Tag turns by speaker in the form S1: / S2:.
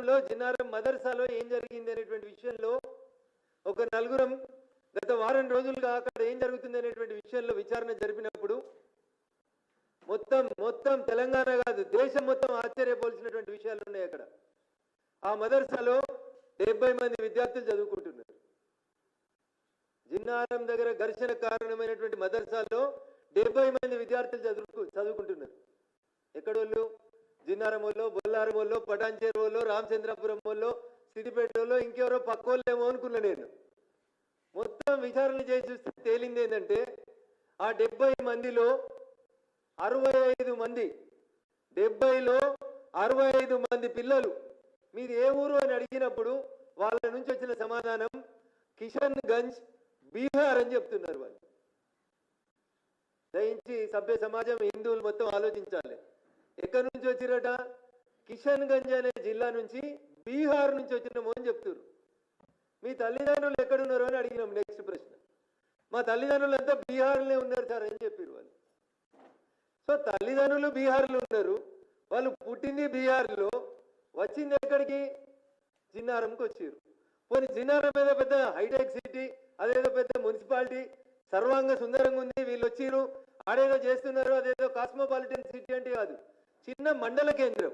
S1: జిన్నారంలో జిన్నారం మదర్సాలో ఏం జరిగింది అనేటువంటి విషయంలో ఒక నలుగురం గత వారం రోజులుగా అక్కడ ఏం జరుగుతుంది అనేటువంటి విషయంలో విచారణ జరిపినప్పుడు మొత్తం తెలంగాణ కాదు దేశం మొత్తం ఆశ్చర్యపోల్సినటువంటి విషయాలు ఉన్నాయి. అక్కడ ఆ మదర్సాలో 70 మంది విద్యార్థులు చదువుకుంటున్నారు. జిన్నారం దగ్గర ఘర్షణ కారణమైనటువంటి మదర్సాలో 70 మంది విద్యార్థులు చదువుకుంటున్నారు. ఎక్కడోళ్ళు? జిన్నారం వాళ్ళు, బొల్లారం వాళ్ళు, పటాన్చేరు వాళ్ళు, రామచంద్రపురం వాళ్ళు, సిద్దిపేట వాళ్ళు, ఇంకెవరో పక్కోళ్ళేమో అనుకున్నా నేను. మొత్తం విచారణ చేసి చూస్తే తేలింది ఏంటంటే ఆ 70 మందిలో 65 మంది 70లో 65 మంది పిల్లలు మీది ఏ ఊరు అని అడిగినప్పుడు వాళ్ళ నుంచి వచ్చిన సమాధానం కిషన్ గంజ్ బీహార్ అని చెప్తున్నారు. వాళ్ళు దయించి సభ్య సమాజం హిందువులు మొత్తం ఆలోచించాలి. ఎక్కడి నుంచి వచ్చిరట? కిషన్ గంజ్ అనే జిల్లా నుంచి బీహార్ నుంచి వచ్చినాము అని చెప్తున్నారు. మీ తల్లిదండ్రులు ఎక్కడున్నారు అని అడిగినాం. నెక్స్ట్ ప్రశ్న, మా తల్లిదండ్రులు అంతా బీహార్లోనే ఉన్నారు సార్ అని చెప్పారు వాళ్ళు. సో తల్లిదండ్రులు బీహార్లో ఉన్నారు, వాళ్ళు పుట్టింది బీహార్లో, వచ్చింది ఎక్కడికి? జిన్నారంకి వచ్చారు. పోనీ జిన్నారం ఏదో పెద్ద హైటెక్ సిటీ, అదేదో పెద్ద మున్సిపాలిటీ సర్వాంగ సుందరంగా ఉంది, వీళ్ళు వచ్చిరు ఆడేదో చేస్తున్నారు, అదేదో కాస్మోపాలిటన్ సిటీ అంటే కాదు, చిన్న మండల కేంద్రం.